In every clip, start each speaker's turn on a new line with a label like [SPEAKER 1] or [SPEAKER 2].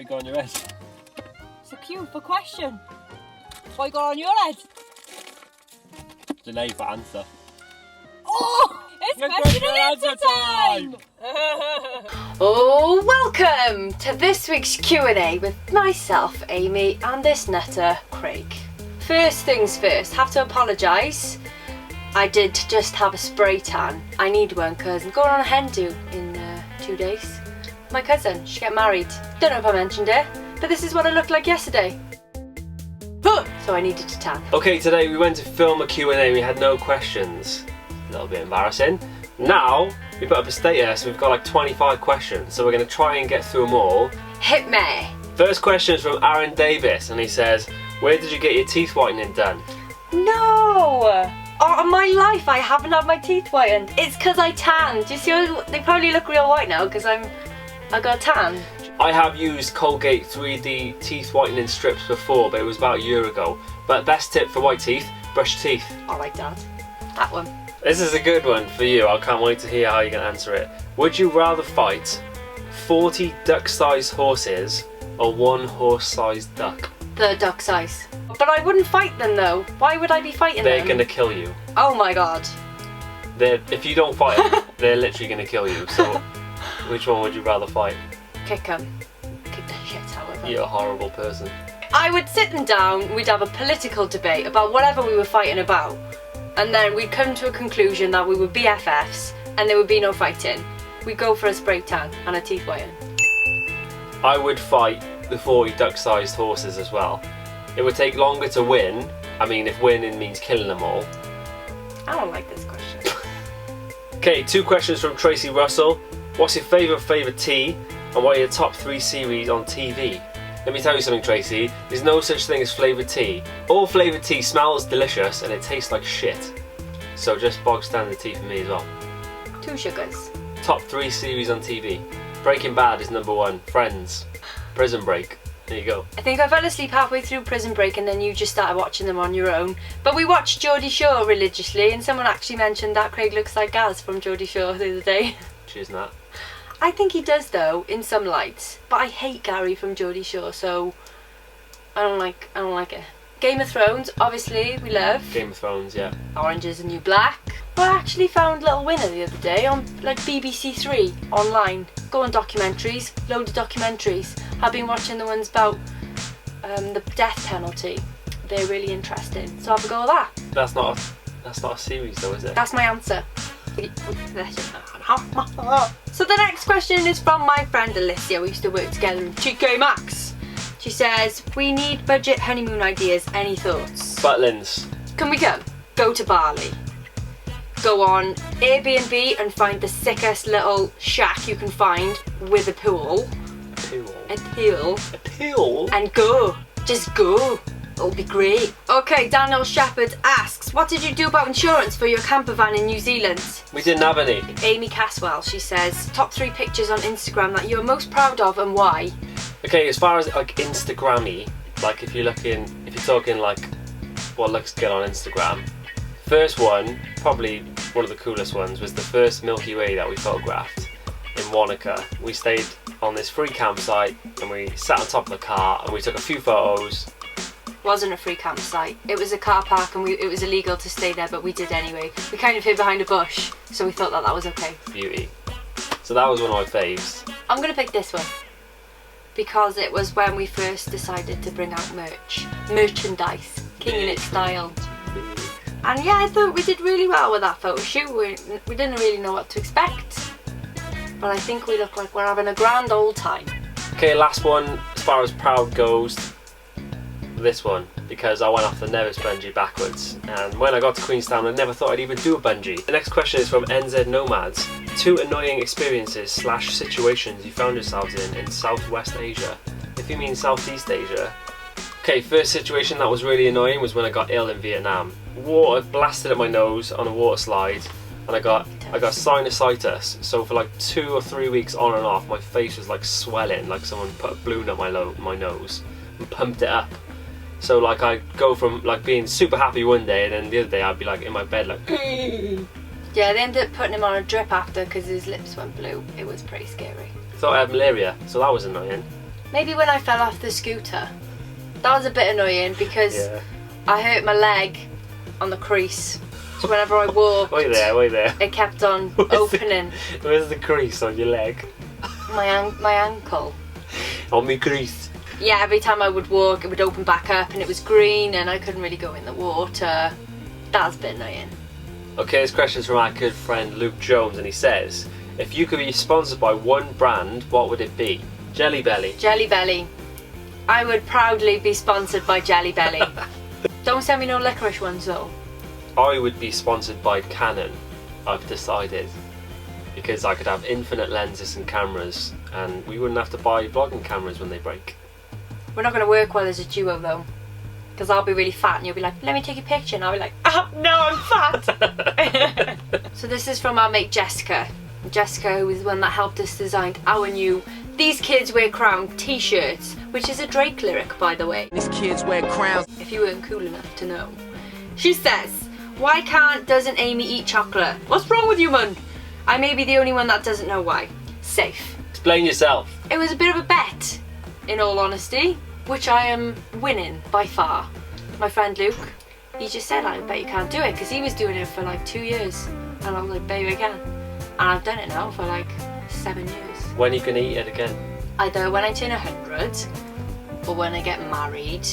[SPEAKER 1] got on your head?
[SPEAKER 2] It's a cue for question. What you got on your head?
[SPEAKER 1] Delay for answer.
[SPEAKER 2] Oh! It's question and answer time!
[SPEAKER 3] Oh, welcome to this week's Q&A with myself, Amy, and this nutter, Craig. First things first, have to apologise. I did just have a spray tan. I need one because I'm going on a hen do in 2 days. My cousin, she get married. Don't know if I mentioned it, but this is what I looked like yesterday. So I needed to tan.
[SPEAKER 1] Okay, today we went to film a Q&A, we had no questions. A little bit embarrassing. Now, we put up a status, we've got like 25 questions, so we're going to try and get through them all.
[SPEAKER 3] Hit me.
[SPEAKER 1] First question is from Aaron Davis, and he says, where did you get your teeth whitening done?
[SPEAKER 3] No! Oh, in my life I haven't had my teeth whitened. It's because I tanned. Do you see how they probably look real white now because I got a tan?
[SPEAKER 1] I have used Colgate 3D teeth whitening strips before, but it was about a year ago. But best tip for white teeth, brush your teeth.
[SPEAKER 3] I like that. That one.
[SPEAKER 1] This is a good one for you. I can't wait to hear how you're going to answer it. Would you rather fight 40 duck-sized horses or one horse-sized duck?
[SPEAKER 3] The duck size. But I wouldn't fight them though. Why would I be fighting
[SPEAKER 1] They're
[SPEAKER 3] them?
[SPEAKER 1] going to kill you.
[SPEAKER 3] Oh my god.
[SPEAKER 1] If you don't fight them, they're literally going to kill you. So, which one would you rather fight?
[SPEAKER 3] Kick them. Kick the shit out of them.
[SPEAKER 1] You're a horrible person.
[SPEAKER 3] I would sit them down, we'd have a political debate about whatever we were fighting about. And then we'd come to a conclusion that we would be BFFs and there would be no fighting. We'd go for a spray tan and a teeth whiten.
[SPEAKER 1] I would fight the 40 duck-sized horses as well. It would take longer to win. I mean, if winning means killing them all.
[SPEAKER 3] I don't like this question.
[SPEAKER 1] Okay, 2 questions from Tracy Russell. What's your favourite tea? And what are your top 3 series on TV? Let me tell you something, Tracy. There's no such thing as flavoured tea. All flavoured tea smells delicious and it tastes like shit. So just bog standard tea for me as well.
[SPEAKER 3] 2 sugars.
[SPEAKER 1] Top 3 series on TV. Breaking Bad is number 1. Friends. Prison Break. There you go.
[SPEAKER 3] I think I fell asleep halfway through Prison Break and then you just started watching them on your own. But we watched Geordie Shore religiously and someone actually mentioned that Craig looks like Gaz from Geordie Shore the other day.
[SPEAKER 1] Cheers, Nat.
[SPEAKER 3] I think he does though, in some lights. But I hate Gary from Geordie Shore, so I don't like it. Game of Thrones, obviously, we love.
[SPEAKER 1] Game of Thrones, yeah.
[SPEAKER 3] Orange is the New Black. I actually found Little Winner the other day on like BBC 3 online. Go on documentaries, load of documentaries. I've been watching the ones about the death penalty. They're really interesting. So have a go at that.
[SPEAKER 1] That's not a series though, is it?
[SPEAKER 3] That's my answer. So the next question is from my friend Alicia. We used to work together in TK Maxx. She says, we need budget honeymoon ideas. Any thoughts?
[SPEAKER 1] Butlins.
[SPEAKER 3] Can we go to Bali? Go on Airbnb and find the sickest little shack you can find with a pool. A pool. And go. Just go. It'll be great. Okay, Daniel Shepherd asks, what did you do about insurance for your camper van in New Zealand?
[SPEAKER 1] We didn't have any.
[SPEAKER 3] Amy Caswell, she says, top 3 pictures on Instagram that you're most proud of and why?
[SPEAKER 1] Okay, as far as like Instagram-y, like if you're talking like what looks good on Instagram, first one, probably one of the coolest ones, was the first Milky Way that we photographed in Wanaka. We stayed on this free campsite and we sat on top of the car and we took a few photos.
[SPEAKER 3] Wasn't a free campsite. It was a car park and it was illegal to stay there, but we did anyway. We kind of hid behind a bush, so we thought that was okay.
[SPEAKER 1] Beauty. So that was one of my faves.
[SPEAKER 3] I'm going to pick this one because it was when we first decided to bring out merchandise, king in its style. And yeah, I thought we did really well with that photo shoot. We didn't really know what to expect, but I think we look like we're having a grand old time.
[SPEAKER 1] Okay, last one, as far as proud goes, this one, because I went off the Nevis bungee backwards, and when I got to Queenstown I never thought I'd even do a bungee. The next question is from NZ Nomads. 2 annoying experiences / situations you found yourselves in Southwest Asia. If you mean Southeast Asia. Okay, first situation that was really annoying was when I got ill in Vietnam. Water blasted at my nose on a water slide and I got sinusitis, so for like 2 or 3 weeks on and off my face was like swelling, like someone put a balloon up my nose and pumped it up. So like I'd go from like being super happy one day and then the other day I'd be like in my bed like
[SPEAKER 3] Yeah, they ended up putting him on a drip after because his lips went blue. It was pretty scary.
[SPEAKER 1] Thought I had malaria, so that was annoying.
[SPEAKER 3] Maybe when I fell off the scooter. That was a bit annoying because
[SPEAKER 1] Yeah.
[SPEAKER 3] I hurt my leg on the crease. So whenever I walked,
[SPEAKER 1] Wait there.
[SPEAKER 3] it kept on opening.
[SPEAKER 1] Where's the crease on your leg?
[SPEAKER 3] My ankle.
[SPEAKER 1] On me crease.
[SPEAKER 3] Yeah, every time I would walk, it would open back up and it was green and I couldn't really go in the water. That was a bit annoying.
[SPEAKER 1] Okay, this question's from our good friend Luke Jones, and he says, if you could be sponsored by one brand, what would it be? Jelly Belly.
[SPEAKER 3] Jelly Belly. I would proudly be sponsored by Jelly Belly. Don't send me no licorice ones though.
[SPEAKER 1] I would be sponsored by Canon, I've decided. Because I could have infinite lenses and cameras, and we wouldn't have to buy vlogging cameras when they break.
[SPEAKER 3] We're not going to work well as a duo though. Because I'll be really fat and you'll be like, let me take a picture, and I'll be like, oh no, I'm fat. So this is from our mate Jessica. Jessica, who was the one that helped us design our new These Kids Wear Crown t-shirts, which is a Drake lyric, by the way.
[SPEAKER 4] These kids wear crowns.
[SPEAKER 3] If you weren't cool enough to know. She says, doesn't Amy eat chocolate? What's wrong with you, man? I may be the only one that doesn't know why. Safe.
[SPEAKER 1] Explain yourself.
[SPEAKER 3] It was a bit of a bet, in all honesty, which I am winning by far. My friend Luke, he just said, I bet you can't do it, because he was doing it for like 2 years. And I was like, bet you again. And I've done it now for like 7 years.
[SPEAKER 1] When are you going to eat it again?
[SPEAKER 3] Either when I turn 100, or when I get married,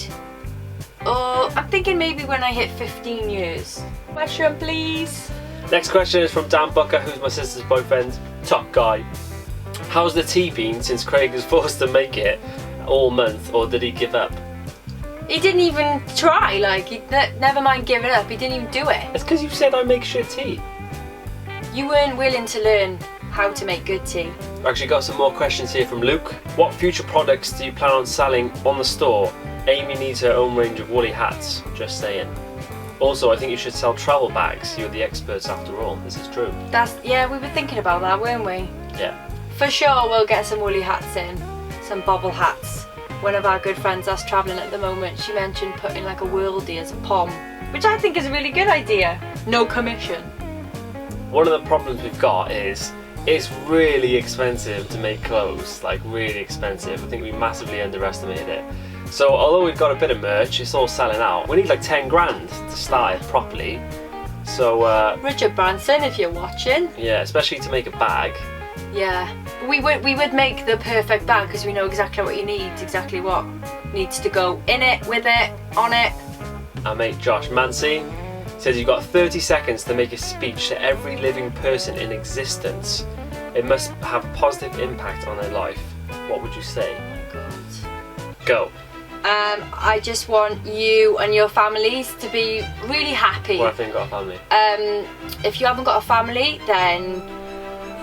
[SPEAKER 3] or I'm thinking maybe when I hit 15 years. Question, please.
[SPEAKER 1] Next question is from Dan Bucker, who's my sister's boyfriend. Top guy. How's the tea been since Craig was forced to make it all month, or did he give up?
[SPEAKER 3] He didn't even try, never mind giving up, he didn't even do it.
[SPEAKER 1] It's because you said I make shit tea.
[SPEAKER 3] You weren't willing to learn how to make good tea.
[SPEAKER 1] I've actually got some more questions here from Luke. What future products do you plan on selling on the store? Amy needs her own range of woolly hats, just saying. Also, I think you should sell travel bags. You're the experts after all. This is true.
[SPEAKER 3] Yeah, we were thinking about that, weren't we?
[SPEAKER 1] Yeah.
[SPEAKER 3] For sure we'll get some woolly hats in, some bobble hats. One of our good friends that's travelling at the moment, she mentioned putting like a worldie as a pom, which I think is a really good idea. No commission.
[SPEAKER 1] One of the problems we've got is it's really expensive to make clothes, like really expensive. I think we massively underestimated it. So although we've got a bit of merch, it's all selling out. We need like 10 grand to start it properly. So
[SPEAKER 3] Richard Branson, if you're watching.
[SPEAKER 1] yeah, especially to make a bag.
[SPEAKER 3] Yeah, we would make the perfect bag because we know exactly what you need, exactly what needs to go in it, with it, on it.
[SPEAKER 1] Our mate Josh Mancy says you've got 30 seconds to make a speech to every living person in existence. It must have a positive impact on their life. What would you say?
[SPEAKER 3] God.
[SPEAKER 1] Go.
[SPEAKER 3] I just want you and your families to be really happy.
[SPEAKER 1] What if you haven't got a family?
[SPEAKER 3] If you haven't got a family, then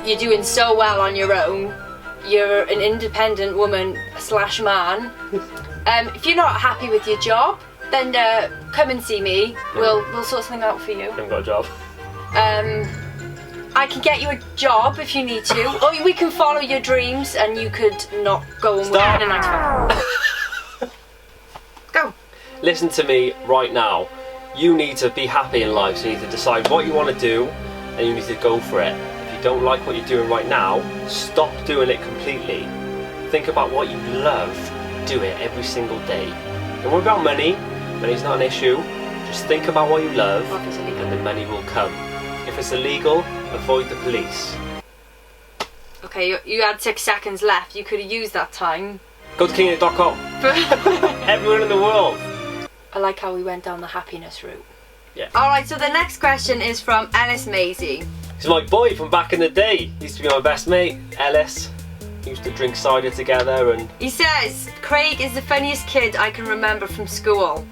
[SPEAKER 3] you're doing so well on your own. You're an independent woman / man. If you're not happy with your job, then come and see me. We'll sort something out for you.
[SPEAKER 1] I haven't got a job.
[SPEAKER 3] I can get you a job if you need to, or we can follow your dreams and you could not go and work in a 9 to 5. Go.
[SPEAKER 1] Listen to me right now. You need to be happy in life, so you need to decide what you want to do and you need to go for it. If you don't like what you're doing right now, stop doing it completely. Think about what you love. Do it every single day. Don't worry about money. Money's not an issue. Just think about what you love and the money will come. If it's illegal, avoid the police.
[SPEAKER 3] Okay, you had 6 seconds left. You could have used that time.
[SPEAKER 1] Go to kingitit.com. Everyone in the world.
[SPEAKER 3] I like how we went down the happiness route.
[SPEAKER 1] Yeah.
[SPEAKER 3] Alright, so the next question is from Ellis Maisie.
[SPEAKER 1] He's my boy from back in the day. He used to be my best mate, Ellis. We used to drink cider together and...
[SPEAKER 3] He says, Craig is the funniest kid I can remember from school.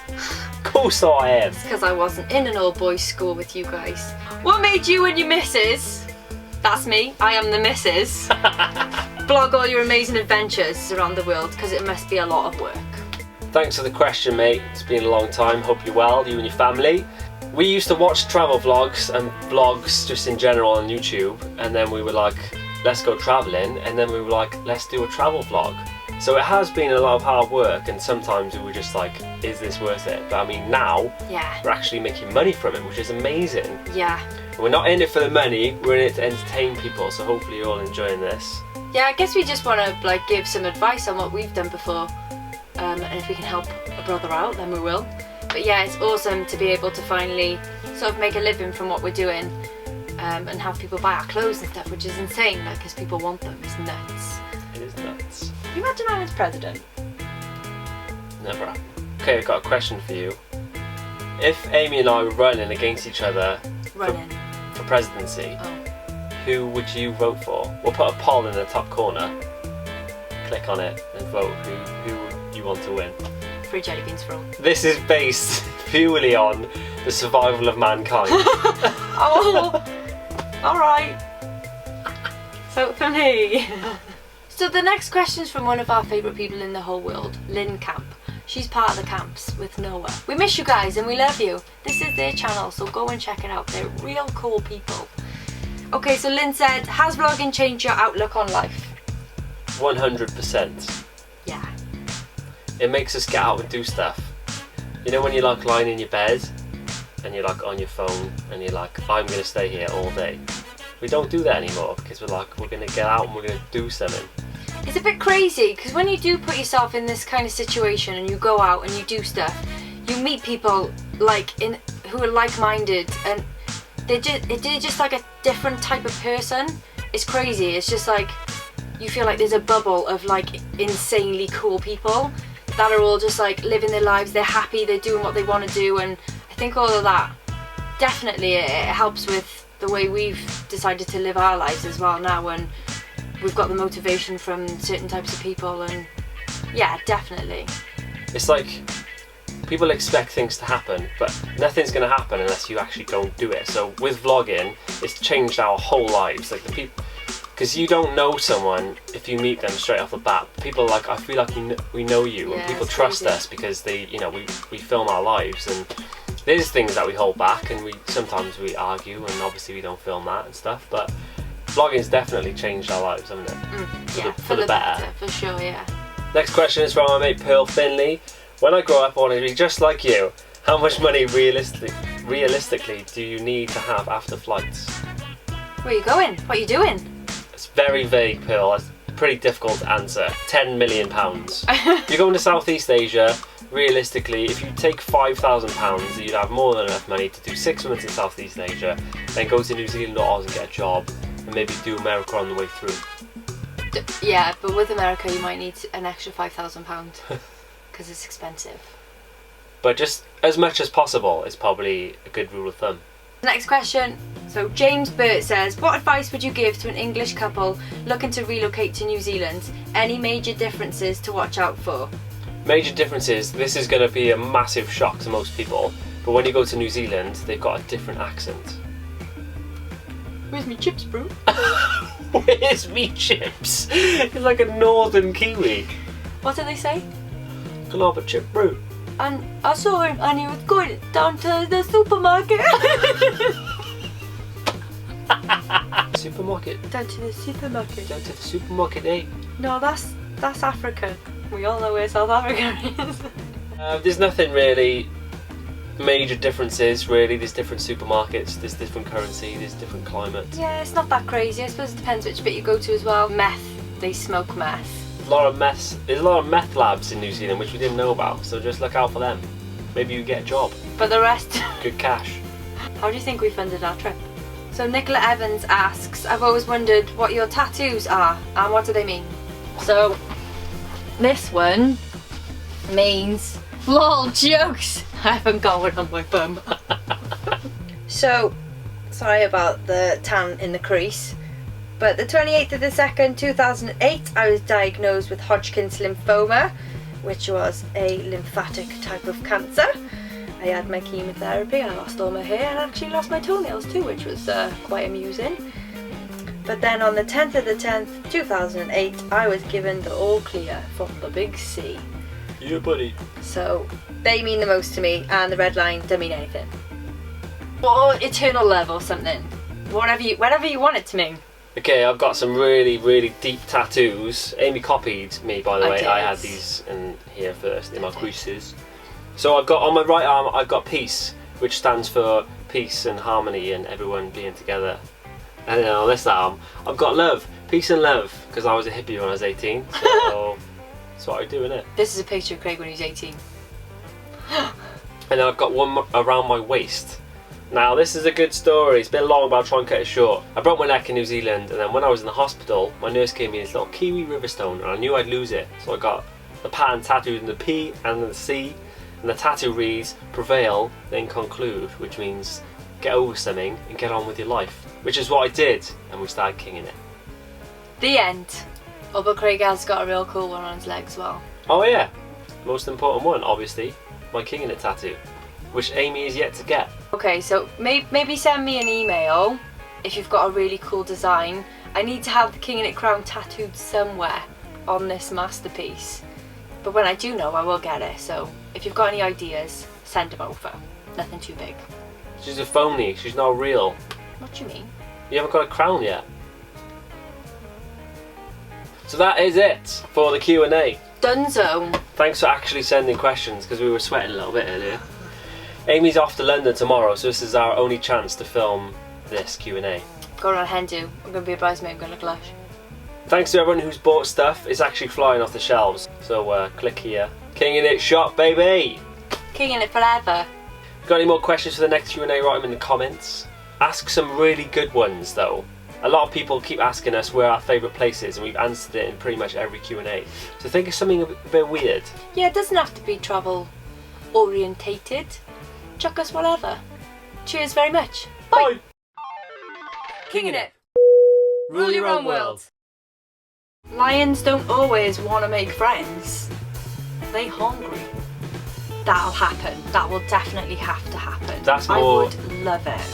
[SPEAKER 1] Of course I am.
[SPEAKER 3] It's because I wasn't in an all-boys school with you guys. What made you and your missus, that's me, I am the missus, blog all your amazing adventures around the world, because it must be a lot of work.
[SPEAKER 1] Thanks for the question, mate. It's been a long time. Hope you're well, you and your family. We used to watch travel vlogs and vlogs just in general on YouTube, and then we were like, let's go traveling, and then we were like, let's do a travel vlog. So it has been a lot of hard work, and sometimes we were just like, is this worth it? But I mean, now we're actually making money from it, which is amazing.
[SPEAKER 3] Yeah.
[SPEAKER 1] We're not in it for the money, we're in it to entertain people, so hopefully you're all enjoying this.
[SPEAKER 3] Yeah, I guess we just want to like give some advice on what we've done before, and if we can help a brother out, then we will. But yeah, it's awesome to be able to finally sort of make a living from what we're doing, and have people buy our clothes and stuff, which is insane, like, because people want them. It's nuts.
[SPEAKER 1] It is nuts.
[SPEAKER 3] Can you imagine I was president?
[SPEAKER 1] Never. Okay, I've got a question for you. If Amy and I were running against each other
[SPEAKER 3] Running.
[SPEAKER 1] for presidency,
[SPEAKER 3] Oh.
[SPEAKER 1] who would you vote for? We'll put a poll in the top corner. Click on it and vote who you want to win.
[SPEAKER 3] Free jelly beans for all.
[SPEAKER 1] This is based purely on the survival of mankind.
[SPEAKER 3] Oh, alright. So for me. So the next question is from one of our favourite people in the whole world, Lynn Camp. She's part of the camps with Noah. We miss you guys and we love you. This is their channel, so go and check it out. They're real cool people. Okay, so Lynn said, has vlogging changed your outlook on life?
[SPEAKER 1] 100%.
[SPEAKER 3] Yeah.
[SPEAKER 1] It makes us get out and do stuff. You know when you're like lying in your bed and you're like on your phone and you're like, I'm going to stay here all day. We don't do that anymore because we're like, we're going to get out and we're going to do something.
[SPEAKER 3] It's a bit crazy because when you do put yourself in this kind of situation and you go out and you do stuff, you meet people who are like-minded, and they're just like a different type of person. It's crazy. It's just like you feel like there's a bubble of like insanely cool people that are all just like living their lives. They're happy. They're doing what they want to do, and I think all of that definitely it helps with the way we've decided to live our lives as well now, and we've got the motivation from certain types of people, and yeah, definitely.
[SPEAKER 1] It's like people expect things to happen, but nothing's going to happen unless you actually go and do it. So with vlogging, it's changed our whole lives. Like the people, because you don't know someone if you meet them straight off the bat. People are like, I feel like we know you,
[SPEAKER 3] Yeah,
[SPEAKER 1] and people
[SPEAKER 3] it's
[SPEAKER 1] trust
[SPEAKER 3] crazy.
[SPEAKER 1] us because they, we film our lives, and there's things that we hold back, and sometimes we argue, and obviously we don't film that and stuff. But vlogging's definitely changed our lives, hasn't it? For the better.
[SPEAKER 3] For sure, yeah.
[SPEAKER 1] Next question is from my mate Pearl Finley. When I grow up, I want to be just like you. How much money realistically do you need to have after flights?
[SPEAKER 3] Where are you going? What are you doing?
[SPEAKER 1] It's very vague, Pearl. It's pretty difficult to answer. £10 million. You're going to Southeast Asia. Realistically, if you take £5,000, you'd have more than enough money to do 6 months in Southeast Asia, then go to New Zealand or Oz and get a job, and maybe do America on the way through.
[SPEAKER 3] Yeah, but with America you might need an extra £5,000 because it's expensive.
[SPEAKER 1] But just as much as possible is probably a good rule of thumb.
[SPEAKER 3] Next question. So James Burt says, what advice would you give to an English couple looking to relocate to New Zealand? Any major differences to watch out for?
[SPEAKER 1] Major differences, this is going to be a massive shock to most people, but when you go to New Zealand, they've got a different accent.
[SPEAKER 3] Where's me chips, bro?
[SPEAKER 1] Where's me chips? It's like a northern Kiwi.
[SPEAKER 3] What do they say?
[SPEAKER 1] Can I have a chip, bro?
[SPEAKER 3] And I saw him and he was going down to the supermarket.
[SPEAKER 1] Supermarket?
[SPEAKER 3] Down to the supermarket.
[SPEAKER 1] Down to the supermarket, eh?
[SPEAKER 3] No, that's Africa. We all know where South Africa is.
[SPEAKER 1] There's nothing really major differences, really. There's different supermarkets, there's different currency, there's different climate.
[SPEAKER 3] Yeah, it's not that crazy. I suppose it depends which bit you go to as well. Meth. They smoke meth.
[SPEAKER 1] There's a lot of meth labs in New Zealand which we didn't know about, so just look out for them. Maybe you get a job.
[SPEAKER 3] But the rest...
[SPEAKER 1] Good cash.
[SPEAKER 3] How do you think we funded our trip? So Nicola Evans asks, I've always wondered what your tattoos are and what do they mean? So this one means lol jokes. I haven't got one on my bum. So sorry about the tan in the crease, but the 28th of the 2nd 2008 I was diagnosed with Hodgkin's lymphoma, which was a lymphatic type of cancer. I had my chemotherapy, I lost all my hair and actually lost my toenails too, which was quite amusing. But then on the 10th of the 10th 2008 I was given the all clear from the big C.
[SPEAKER 1] Yeah, buddy.
[SPEAKER 3] So they mean the most to me, and the red line don't mean anything. Or eternal love or something. Whatever you want it to mean.
[SPEAKER 1] Okay, I've got some really, really deep tattoos. Amy copied me, by the way.
[SPEAKER 3] did.
[SPEAKER 1] I had these in here first, in my creases. So I've got, on my right arm, I've got peace, which stands for peace and harmony and everyone being together. And then on this arm, I've got love, peace and love, because I was a hippie when I was 18. So that's what I do, innit?
[SPEAKER 3] This is a picture of Craig when he was 18.
[SPEAKER 1] And then I've got one around my waist. Now this is a good story. It's a bit long, but I'll try and cut it short. I broke my neck in New Zealand, and then when I was in the hospital, my nurse gave me this little kiwi river stone, and I knew I'd lose it. So I got the pattern tattooed in the P and the C, and the tattoo reads, prevail, then conclude, which means get over something and get on with your life. Which is what I did, and we started kinging it.
[SPEAKER 3] The end. Oh, but Craig has got a real cool one on his leg as well.
[SPEAKER 1] Oh yeah, most important one, obviously, my kinging it tattoo, which Amy is yet to get.
[SPEAKER 3] Okay, so maybe send me an email if you've got a really cool design. I need to have the King in It crown tattooed somewhere on this masterpiece. But when I do know, I will get it. So if you've got any ideas, send them over. Nothing too big.
[SPEAKER 1] She's a phony, she's not real.
[SPEAKER 3] What do you mean?
[SPEAKER 1] You haven't got a crown yet. So that is it for the Q&A.
[SPEAKER 3] Dunzo.
[SPEAKER 1] Thanks for actually sending questions, because we were sweating a little bit earlier. Amy's off to London tomorrow, so this is our only chance to film this Q&A.
[SPEAKER 3] Going on hen do. I'm going to be a bridesmaid, I'm going to look lush.
[SPEAKER 1] Thanks to everyone who's bought stuff. It's actually flying off the shelves. So click here. King in It shop, baby!
[SPEAKER 3] King in It forever.
[SPEAKER 1] Got any more questions for the next Q&A? Write them in the comments. Ask some really good ones though. A lot of people keep asking us where our favourite place is, and we've answered it in pretty much every Q&A. So think of something a bit weird.
[SPEAKER 3] Yeah, it doesn't have to be travel orientated. Chuck us whatever. Cheers very much. Bye! King in It. Rule your own world. Lions don't always want to make friends. They hungry. That'll happen. That will definitely have to happen.
[SPEAKER 1] That's
[SPEAKER 3] I
[SPEAKER 1] more-
[SPEAKER 3] would love it.